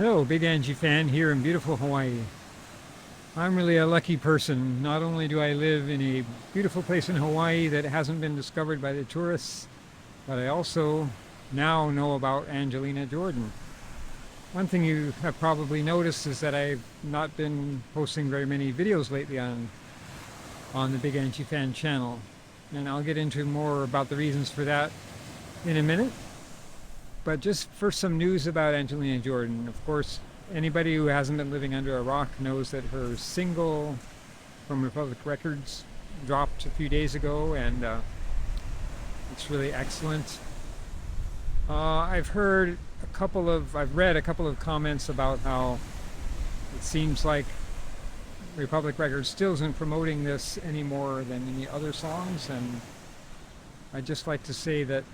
Hello, Big Angie fan here in beautiful Hawaii. I'm really a lucky person. Not only do I live in a beautiful place in Hawaii that hasn't been discovered by the tourists, but I also now know about Angelina Jordan. One thing you have probably noticed is that I've not been posting very many videos lately on the Big Angie fan channel. And I'll get into more about the reasons for that in a minute. But just for some news about Angelina Jordan, of course, anybody who hasn't been living under a rock knows that her single from Republic Records dropped a few days ago, and it's really excellent. I've read a couple of comments about how it seems like Republic Records still isn't promoting this any more than any other songs, and I'd just like to say that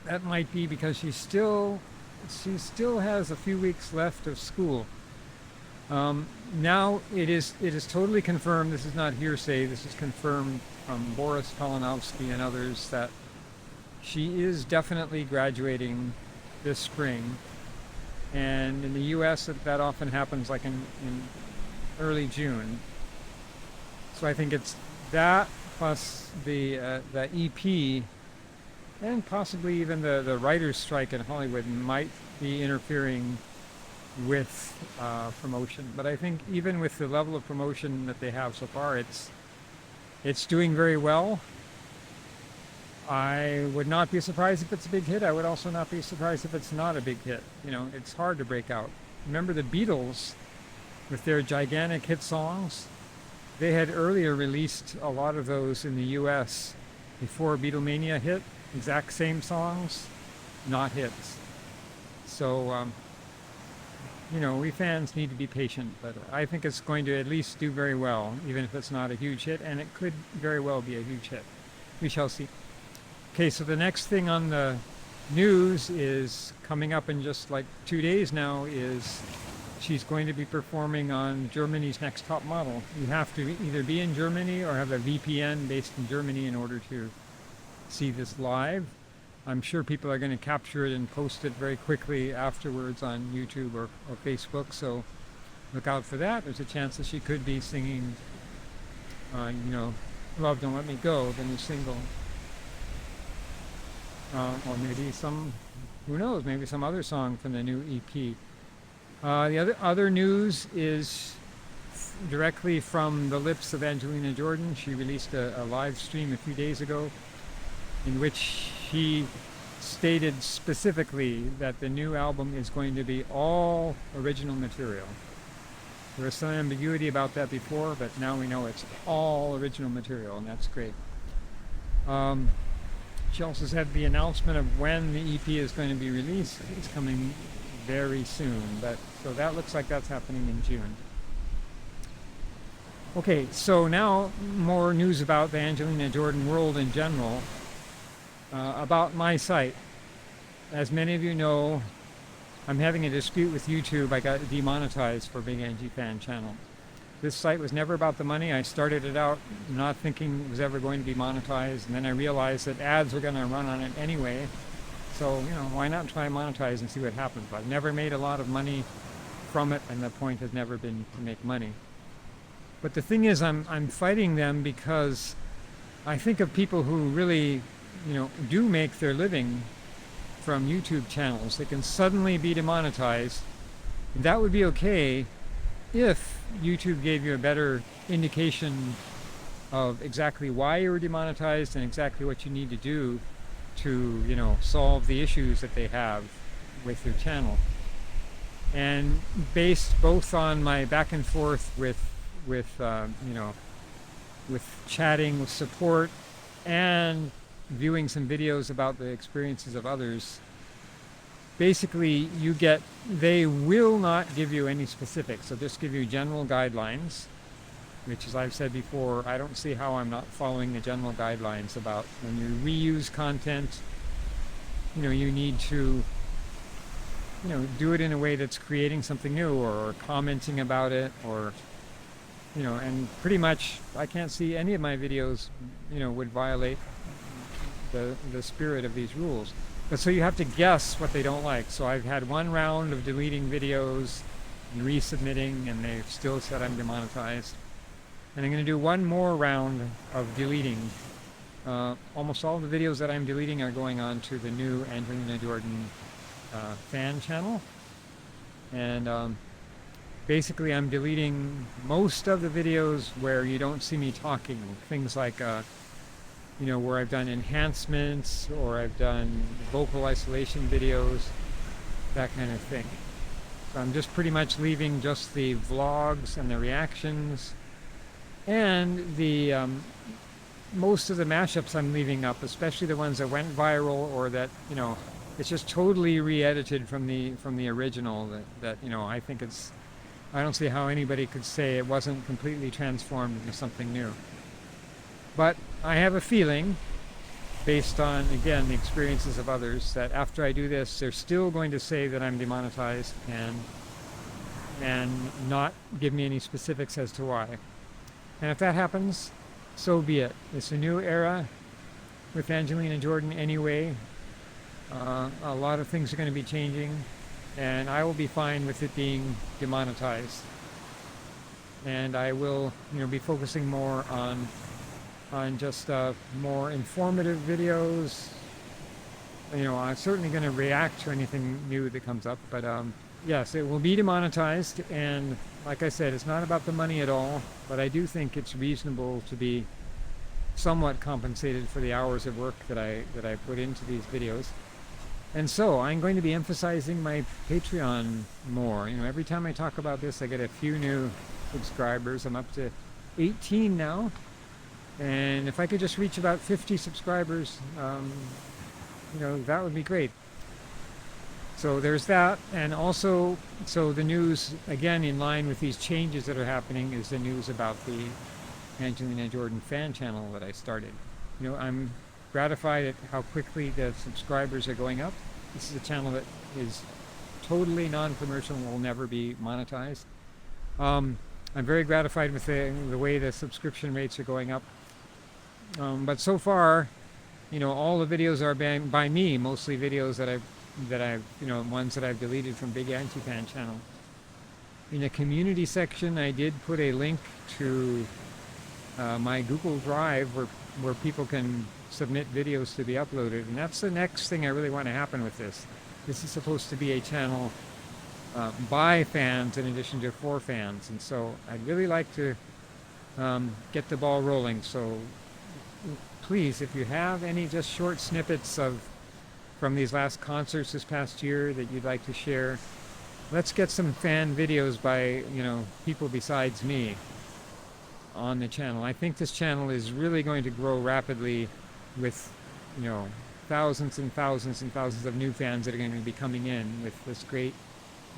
that might be because she still has a few weeks left of school. Now it is totally confirmed. This is not hearsay. This is confirmed from Boris Kalinowski and others that she is definitely graduating this spring. And in the U.S., that often happens like in early June. So I think it's that plus the EP, and possibly even the writer's strike in Hollywood might be interfering with promotion. But I think even with the level of promotion that they have so far, it's doing very well. I would not be surprised if it's a big hit. I would also not be surprised if it's not a big hit. You know, it's hard to break out. Remember the Beatles with their gigantic hit songs? They had earlier released a lot of those in the US before Beatlemania hit. Exact same songs, not hits. So, we fans need to be patient, but I think it's going to at least do very well, even if it's not a huge hit, and it could very well be a huge hit. We shall see. Okay, so the next thing on the news is coming up in just like 2 days now is she's going to be performing on Germany's Next Top Model. You have to either be in Germany or have a VPN based in Germany in order to see this live. I'm sure people are going to capture it and post it very quickly afterwards on YouTube or Facebook, so look out for that. There's a chance that she could be singing Love Don't Let Me Go, the new single. Or maybe who knows, maybe some other song from the new EP. The other news is directly from the lips of Angelina Jordan. She released a live stream a few days ago in which she stated specifically that the new album is going to be all original material. There was some ambiguity about that before, but now we know it's all original material, and that's great. She also said the announcement of when the EP is going to be released is coming very soon, so that looks like that's happening in June. Okay, so now more news about the Angelina Jordan world in general. About my site. As many of you know, I'm having a dispute with YouTube. I got demonetized for Big Angie Fan Channel. This site was never about the money. I started it out not thinking it was ever going to be monetized, and then I realized that ads were going to run on it anyway. So, why not try monetize and see what happens? But I've never made a lot of money from it, and the point has never been to make money. But the thing is, I'm fighting them because I think of people who really do make their living from YouTube channels. They can suddenly be demonetized. That would be okay if YouTube gave you a better indication of exactly why you were demonetized and exactly what you need to do to, solve the issues that they have with your channel. And based both on my back and forth with chatting with support and viewing some videos about the experiences of others, basically they will not give you any specifics. They'll just give you general guidelines, which, as I've said before, I don't see how I'm not following the general guidelines about when you reuse content, you need to do it in a way that's creating something new or commenting about it, or and pretty much I can't see any of my videos would violate the spirit of these rules. But so you have to guess what they don't like. So I've had one round of deleting videos and resubmitting, and they've still said I'm demonetized. And I'm going to do one more round of deleting. Almost all the videos that I'm deleting are going on to the new Angelina Jordan fan channel. And basically I'm deleting most of the videos where you don't see me talking. Things like, where I've done enhancements or I've done vocal isolation videos, that kind of thing. So I'm just pretty much leaving just the vlogs and the reactions, and the most of the mashups I'm leaving up, especially the ones that went viral or that it's just totally re-edited from the original. That I think I don't see how anybody could say it wasn't completely transformed into something new. But I have a feeling, based on, again, the experiences of others, that after I do this, they're still going to say that I'm demonetized and not give me any specifics as to why. And if that happens, so be it. It's a new era with Angelina Jordan anyway. A lot of things are going to be changing, and I will be fine with it being demonetized. And I will, be focusing more on just more informative videos. I'm certainly going to react to anything new that comes up, but yes, it will be demonetized, and like I said, it's not about the money at all, but I do think it's reasonable to be somewhat compensated for the hours of work that I put into these videos. And so I'm going to be emphasizing my Patreon more. Every time I talk about this, I get a few new subscribers. I'm up to 18 now, and if I could just reach about 50 subscribers, that would be great. So there's that. And also, so the news, again, in line with these changes that are happening, is the news about the Angelina Jordan fan channel that I started. I'm gratified at how quickly the subscribers are going up. This is a channel that is totally non-commercial and will never be monetized. I'm very gratified with the way the subscription rates are going up. But so far, all the videos are by me, mostly videos that I've ones that I've deleted from Big Anti-Fan channel. In the community section, I did put a link to my Google Drive where people can submit videos to be uploaded, and that's the next thing I really want to happen with this. This is supposed to be a channel by fans in addition to for fans, and so I'd really like to get the ball rolling. So please, if you have any just short snippets from these last concerts this past year that you'd like to share, let's get some fan videos by people besides me on the channel. I think this channel is really going to grow rapidly with thousands and thousands and thousands of new fans that are going to be coming in with this great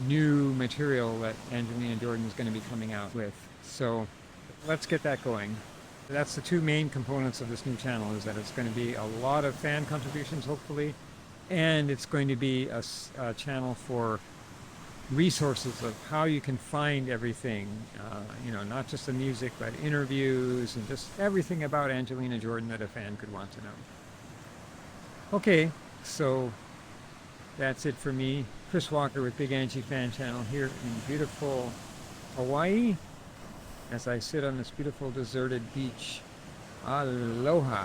new material that Angelina Jordan is going to be coming out with. So let's get that going. That's the two main components of this new channel, is that it's going to be a lot of fan contributions, hopefully, and it's going to be a channel for resources of how you can find everything, not just the music, but interviews and just everything about Angelina Jordan that a fan could want to know. Okay, so that's it for me. Chris Walker with Big Angie Fan Channel here in beautiful Hawaii as I sit on this beautiful deserted beach. Aloha.